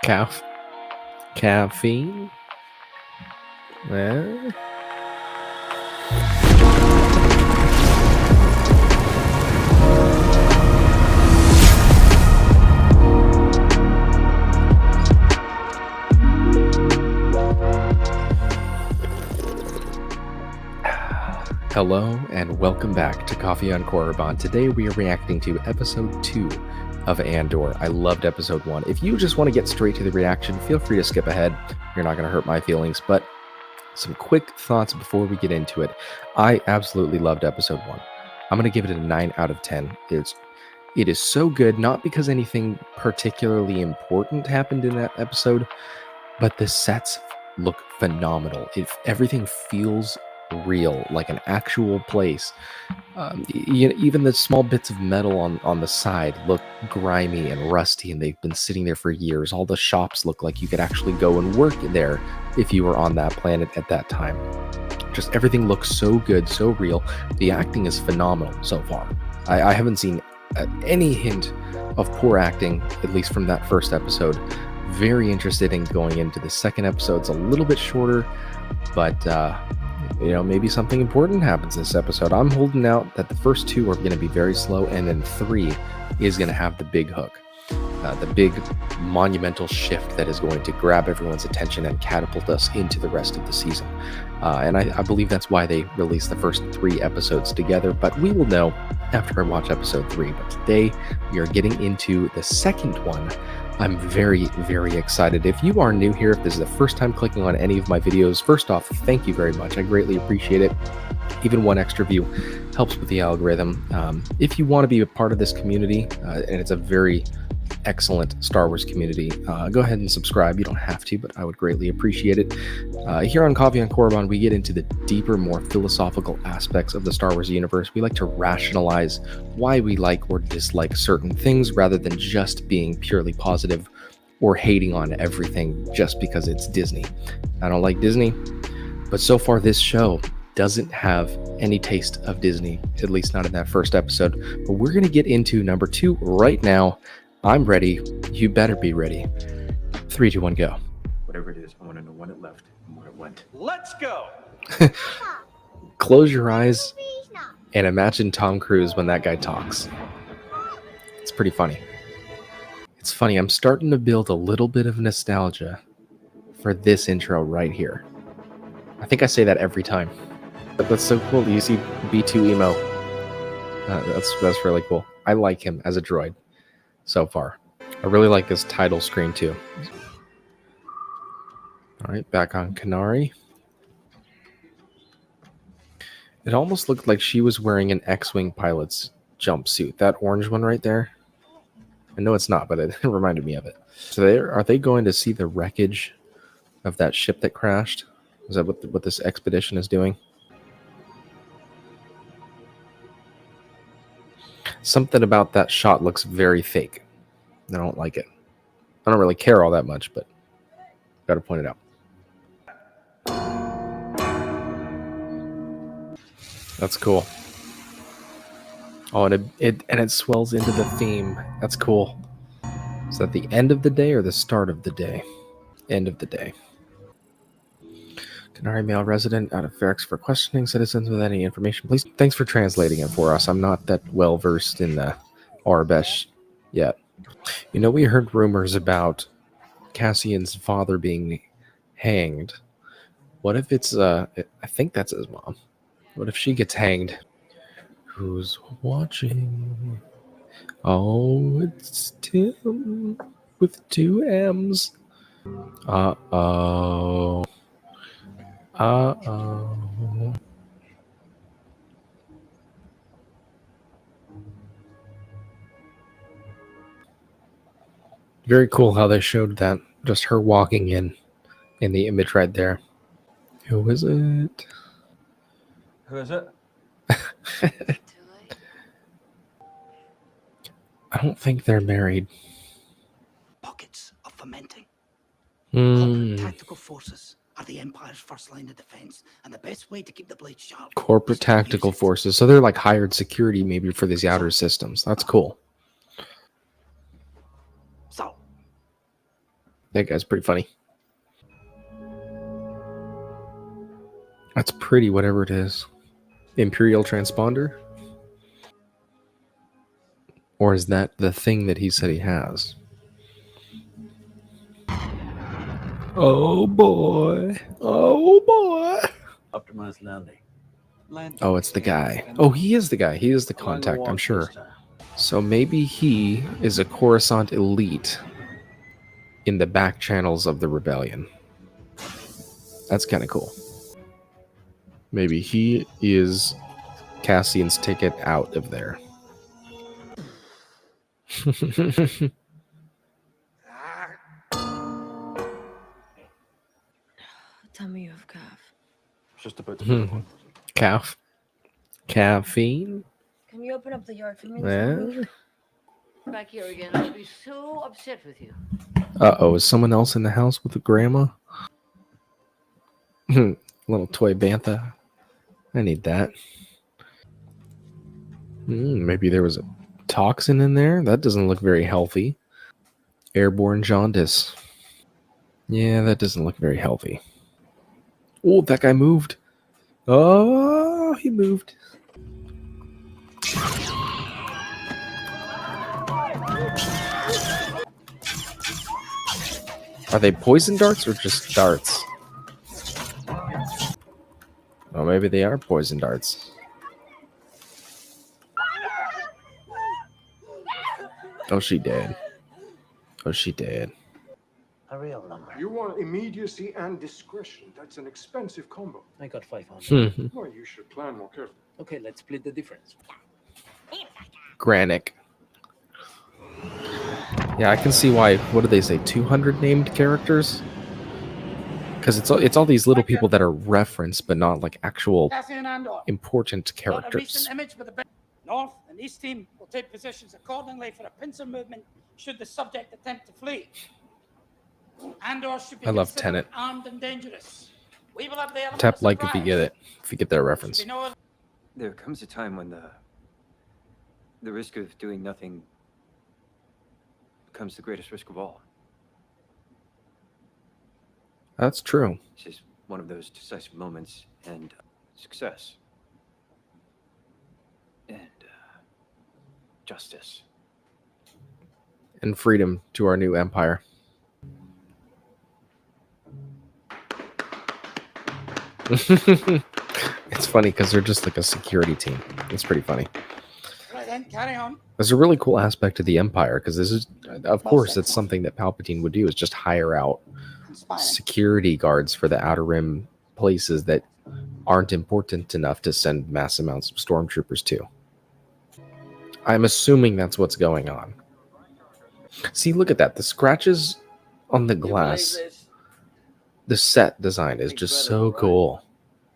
Calf. Caffeine? Eh? Hello and welcome back to Coffee on Korriban. Today we are reacting to episode 2 of ANDOR. I loved episode 1. If you just want to get straight to the reaction, feel free to skip ahead. You're not going to hurt my feelings, but some quick thoughts before we get into it. I absolutely loved episode 1. I'm going to give it a 9 out of 10. It is so good, not because anything particularly important happened in that episode, but the sets look phenomenal. Everything feels real, like an actual place. Even the small bits of metal on the side look grimy and rusty, and they've been sitting there for years. All the shops look like you could actually go and work there if you were on that planet at that time. Just everything looks so good, so real. The acting is phenomenal so far. I haven't seen any hint of poor acting, at least from that first episode. Very interested in going into the second episode. It's a little bit shorter, but maybe something important happens this episode. I'm holding out that the first 2 are going to be very slow, and then 3 is going to have the big hook, the big monumental shift that is going to grab everyone's attention and catapult us into the rest of the season. And I believe that's why they released the first 3 episodes together, but we will know after I watch episode 3. But today we are getting into the second one. I'm very, very excited. If you are new here, if this is the first time clicking on any of my videos, first off, thank you very much. I greatly appreciate it. Even one extra view helps with the algorithm. If you want to be a part of this community, and it's a very excellent Star Wars community, go ahead and subscribe. You don't have to, but I would greatly appreciate it. Here on Coffee on Korriban, we get into the deeper, more philosophical aspects of the Star Wars universe. We like to rationalize why we like or dislike certain things rather than just being purely positive or hating on everything just because it's Disney. I don't like Disney, but so far this show doesn't have any taste of Disney, at least not in that first episode. But we're going to get into number 2 right now. I'm ready. You better be ready. 3, 2, 1, go. Whatever it is, I want to know when it left and where it went. Let's go! Close your eyes and imagine Tom Cruise when that guy talks. It's pretty funny. It's funny, I'm starting to build a little bit of nostalgia for this intro right here. I think I say that every time. But that's so cool. You see B2 Emo. That's really cool. I like him as a droid so far. I really like this title screen too. All right, back on Kenari. It almost looked like she was wearing an X-Wing pilot's jumpsuit. That orange one right there. I know it's not, but it reminded me of it. So are they going to see the wreckage of that ship that crashed? Is that what this expedition is doing? Something about that shot looks very fake. I don't like it. I don't really care all that much, but gotta point it out. That's cool. Oh, and it swells into the theme. That's cool. Is that the end of the day or the start of the day? End of the day. Kenari male resident out of barracks for questioning citizens with any information, please. Thanks for translating it for us. I'm not that well versed in the Arabesh yet. You know, we heard rumors about Cassian's father being hanged. What if it's I think that's his mom. What if she gets hanged? Who's watching? Oh, it's Tim with 2 M's. Uh-oh. Uh-oh. Very cool how they showed that. Just her walking in the image right there. Who is it? Who is it? I don't think they're married. Pockets of fermenting. Hmm. Tactical forces are the Empire's first line of defense, and the best way to keep the blade sharp. Corporate tactical forces. So they're like hired security maybe for these outer systems. That's cool. So, That guy's pretty funny. That's pretty, whatever it is. Imperial transponder? Or is that the thing that he said he has? Oh boy. Oh boy. Optimized landing. Oh, it's the guy. Oh, he is the guy. He is the contact, I'm sure. So maybe he is a Coruscant elite in the back channels of the rebellion. That's kind of cool. Maybe he is Cassian's ticket out of there. Tell me you have calf. Just about to put it on. Caffeine? Can you open up the yard for me? Yeah. Back here again. I'll be so upset with you. Uh-oh, is someone else in the house with the grandma? Little toy bantha. I need that. Maybe there was a toxin in there? That doesn't look very healthy. Airborne jaundice. Yeah, that doesn't look very healthy. Oh, that guy moved. Oh, he moved. Are they poison darts or just darts? Oh, maybe they are poison darts. Oh, she did. Oh, she did. A real number. You want immediacy and discretion. That's an expensive combo. I got 500. Well, you should plan more carefully. Okay, let's split the difference. Granick. Yeah, I can see why. What do they say? 200 named characters? Because it's all these little people that are referenced, but not like actual Cassian Andor. important Got a characters. recent image with the North and East team will take positions accordingly for a pincer movement should the subject attempt to flee. Andor should be I love considered Tenet. armed and dangerous. We will have the element Tap of like if you surprise. get it. If you get that reference. Should be no There comes a time when the risk of doing nothing becomes the greatest risk of all. That's true. This is one of those decisive moments, and success. And justice. And freedom to our new empire. It's funny because they're just like a security team. It's pretty funny. Right then, carry on. There's a really cool aspect to the Empire because this is, of course, it's something that Palpatine would do is just hire out Conspire. security guards for the Outer Rim places that aren't important enough to send mass amounts of stormtroopers to. I'm assuming that's what's going on. See, look at that. The scratches on the glass. The set design is just so cool.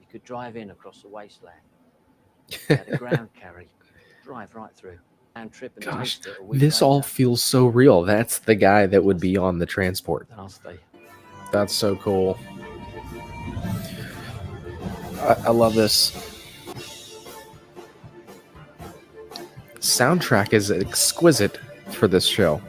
You could drive in across the wasteland. Had a ground carry. Drive right through. And trip and Gosh, taste it a week this all later. feels so real. That's the guy that would be on the transport. Then I'll stay. That's so cool. I love this. Soundtrack is exquisite for this show.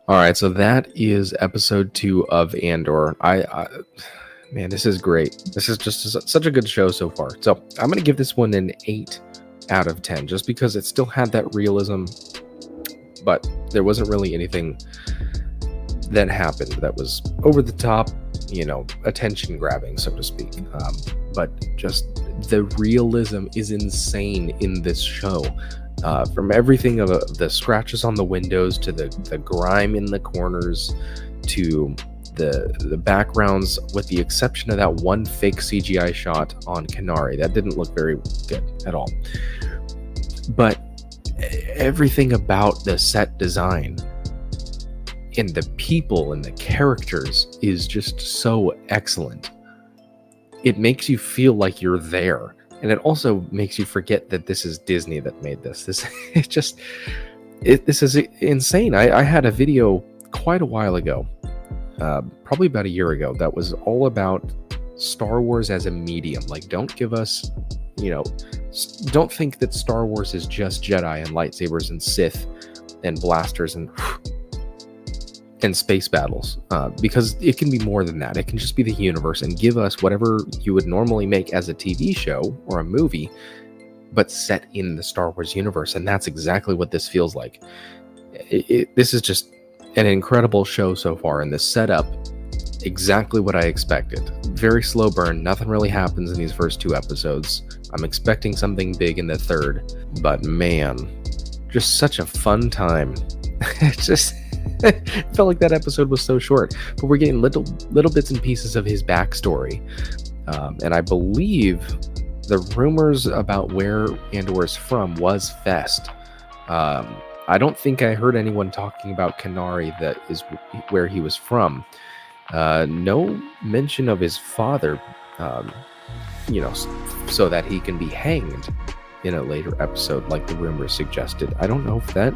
All right, so that is episode 2 of Andor. Man, this is great. This is just such a good show so far. So I'm going to give this one an 8 out of 10, just because it still had that realism, but there wasn't really anything that happened that was over the top, attention grabbing, so to speak. But just the realism is insane in this show. From everything of the scratches on the windows to the grime in the corners to the backgrounds, with the exception of that one fake CGI shot on Kenari. That didn't look very good at all. But everything about the set design and the people and the characters is just so excellent. It makes you feel like you're there. And it also makes you forget that this is Disney that made this. This is insane. I had a video quite a while ago, probably about a year ago, that was all about Star Wars as a medium. Like, don't give us, Don't think that Star Wars is just Jedi and lightsabers and Sith and blasters and space battles, because it can be more than that. It can just be the universe and give us whatever you would normally make as a TV show or a movie, but set in the Star Wars universe. And that's exactly what this feels like. This is just an incredible show so far, and the setup, exactly what I expected. Very slow burn, nothing really happens in these first 2 episodes. I'm expecting something big in the 3rd, but man, just such a fun time. It just felt like that episode was so short, but we're getting little bits and pieces of his backstory. And I believe the rumors about where Andor is from was Fest. I don't think I heard anyone talking about Canary, that is where he was from. No mention of his father, so that he can be hanged in a later episode, like the rumors suggested. I don't know if that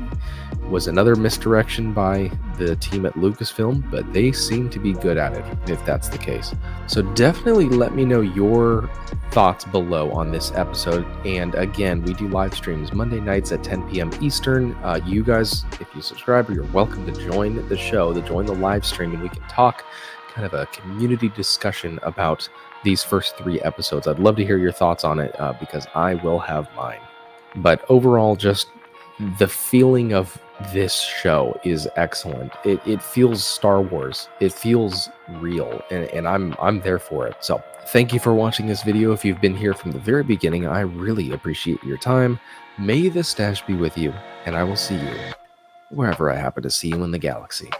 was another misdirection by the team at Lucasfilm, but they seem to be good at it, if that's the case. So definitely let me know your thoughts below on this episode. And again, we do live streams Monday nights at 10 p.m. Eastern. You guys, if you subscribe, you're welcome to join the show, to join the live stream, and we can talk kind of a community discussion about these first 3 episodes. I'd love to hear your thoughts on it, because I will have mine. But overall, just the feeling of this show is excellent. It feels Star Wars. It feels real, and I'm there for it. So thank you for watching this video. If you've been here from the very beginning, I really appreciate your time. May the stash be with you, and I will see you wherever I happen to see you in the galaxy.